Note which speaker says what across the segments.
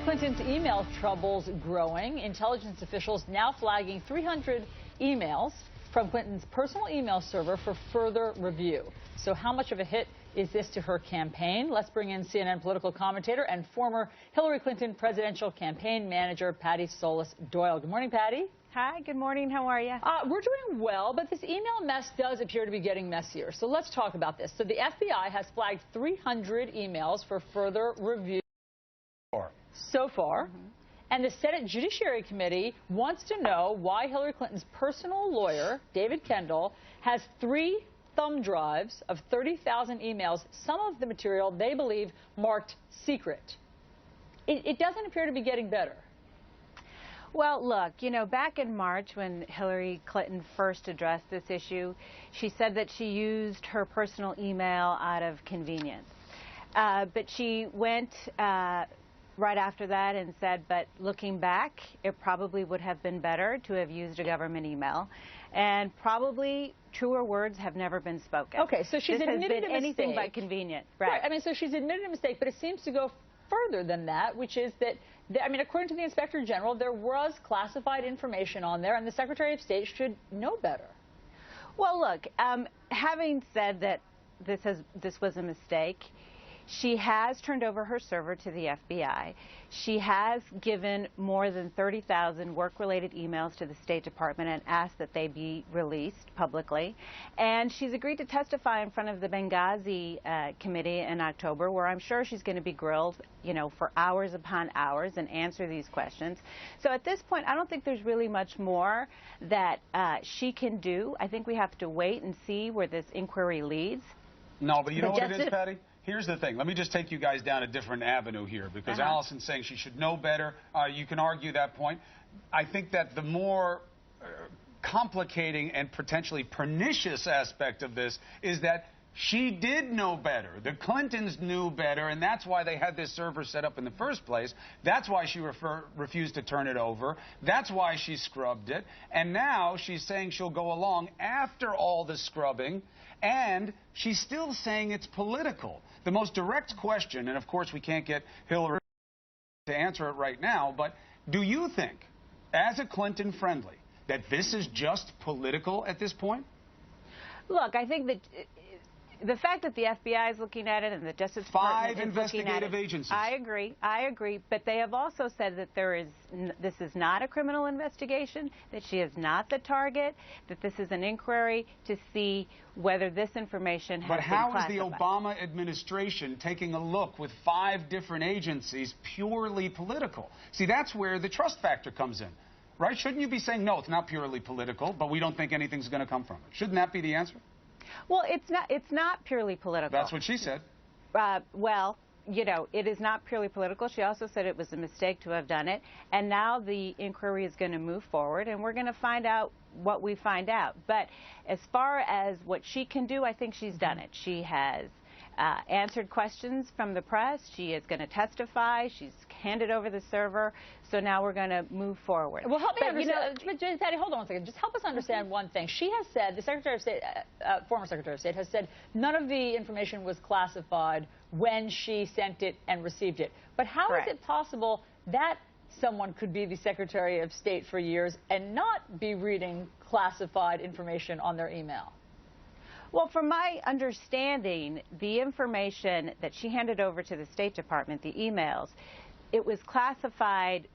Speaker 1: Clinton's email troubles growing. Intelligence officials now flagging 300 emails from Clinton's personal email server for further review. So how much of a hit is this to her campaign? Let's bring in CNN political commentator and former Hillary Clinton presidential campaign manager, Patti Solis Doyle. Good morning, Patti.
Speaker 2: Hi, good morning. How are you?
Speaker 1: We're doing well, but this email mess does appear to be getting messier. So let's talk about this. So the FBI has flagged 300 emails for further review so far. And the Senate Judiciary Committee wants to know why Hillary Clinton's personal lawyer, David Kendall, has 3 thumb drives of 30,000 emails, some of the material they believe marked secret. It doesn't appear to be getting better.
Speaker 2: Well, look, you know, back in March when Hillary Clinton first addressed this issue, she said that she used her personal email out of convenience. But she went right after that and said, but looking back, it probably would have been better to have used a government email. And probably truer words have never been spoken.
Speaker 1: Okay, so she's admitted a mistake.
Speaker 2: Anything but convenient.
Speaker 1: Right. I mean, so she's admitted a mistake, but it seems to go further than that, which is that, I mean, according to the Inspector General, there was classified information on there, and the Secretary of State should know better.
Speaker 2: Well, look, having said that this was a mistake, she has turned over her server to the FBI. She has given more than 30,000 work-related emails to the State Department and asked that they be released publicly. And she's agreed to testify in front of the Benghazi committee in October, where I'm sure she's going to be grilled, you know, for hours upon hours and answer these questions. So at this point, I don't think there's really much more that she can do. I think we have to wait and see where this inquiry leads.
Speaker 3: No, but you know what it is, Patti? Here's the thing. Let me just take you guys down a different avenue here, because Allison's saying she should know better. You can argue that point. I think that the more complicating and potentially pernicious aspect of this is that she did know better. The Clintons knew better, and that's why they had this server set up in the first place. That's why she refused to turn it over. That's why she scrubbed it. And now she's saying she'll go along after all the scrubbing, and she's still saying it's political. The most direct question, and of course we can't get Hillary to answer it right now, but do you think, as a Clinton friendly, that this is just political at this point?
Speaker 2: Look, I think that the fact that the FBI is looking at it and the Justice Department is looking at it,
Speaker 3: 5 investigative agencies.
Speaker 2: I agree, but they have also said that this is not a criminal investigation, that she is not the target, that this is an inquiry to see whether this information has been classified.
Speaker 3: But how is the Obama administration taking a look with 5 different agencies purely political? See, that's where the trust factor comes in, right? Shouldn't you be saying, no, it's not purely political, but we don't think anything's going to come from it? Shouldn't that be the answer?
Speaker 2: Well, it's not purely political.
Speaker 3: That's what she said.
Speaker 2: Well, you know, it is not purely political. She also said it was a mistake to have done it. And now the inquiry is going to move forward, and we're going to find out what we find out. But as far as what she can do, I think she's done it. She has answered questions from the press. She is going to testify. She's handed over the server. So now we're going to move forward.
Speaker 1: Well, help me understand. Patti, hold on one second. Just help us understand one thing. She has said, the Secretary of State, former Secretary of State, has said none of the information was classified when she sent it and received it. But how is it possible that someone could be the Secretary of State for years and not be reading classified information on their email?
Speaker 2: Well, from my understanding, the information that she handed over to the State Department, the emails, it was classified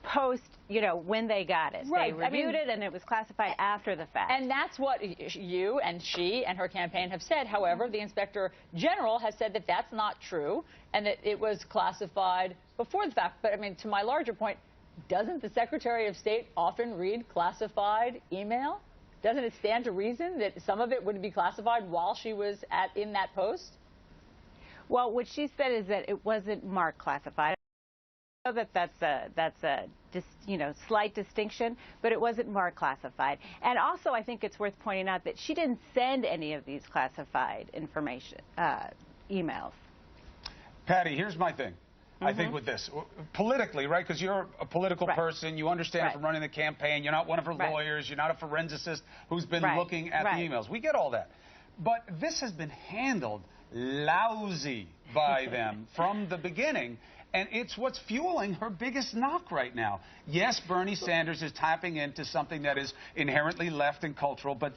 Speaker 2: post, you know, when they got it.
Speaker 1: Right.
Speaker 2: They reviewed it, and it was classified after the fact.
Speaker 1: And that's what you and she and her campaign have said. However, the Inspector General has said that that's not true and that it was classified before the fact. But, I mean, to my larger point, doesn't the Secretary of State often read classified email? Doesn't it stand to reason that some of it would be classified while she was in that post?
Speaker 2: Well, what she said is that it wasn't marked classified. I know that that's a you know, slight distinction, but it wasn't marked classified. And also, I think it's worth pointing out that she didn't send any of these classified information emails.
Speaker 3: Patti, here's my thing. I think with this, politically, right, because you're a political person, you understand from running the campaign, you're not one of her lawyers, you're not a forensicist who's been looking at the emails. We get all that. But this has been handled lousy by them from the beginning. And it's what's fueling her biggest knock right now. Yes, Bernie Sanders is tapping into something that is inherently left and cultural, but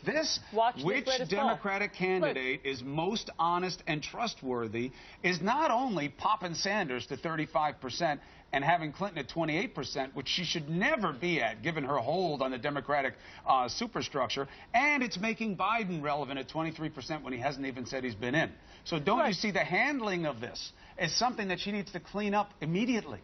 Speaker 3: which Democratic candidate is most honest and trustworthy is not only popping Sanders to 35% and having Clinton at 28%, which she should never be at, given her hold on the Democratic superstructure, and it's making Biden relevant at 23% when he hasn't even said he's been in. So don't you see the handling of this as something that she needs to clean up immediately?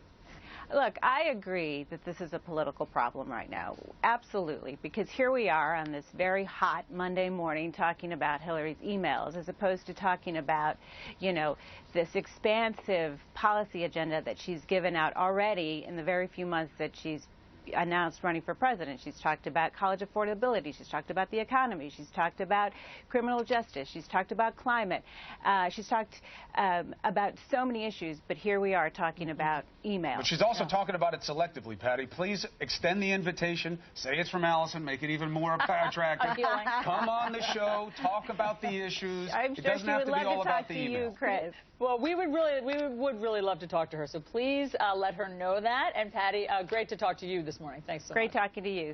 Speaker 2: Look, I agree that this is a political problem right now. Absolutely. Because here we are on this very hot Monday morning talking about Hillary's emails as opposed to talking about, you know, this expansive policy agenda that she's given out already in the very few months that she's announced running for president. She's talked about college affordability. She's talked about the economy. She's talked about criminal justice. She's talked about climate. She's talked about so many issues, but here we are talking about email.
Speaker 3: But she's also talking about it selectively, Patty. Please extend the invitation. Say it's from Allison. Make it even more attractive. Come on the show. Talk about the issues.
Speaker 2: I'm sure she would love to talk to you, Chris.
Speaker 1: Well, we would really love to talk to her. So please let her know that. And Patty, great to talk to you this morning. Thanks so much.
Speaker 2: Great talking to you.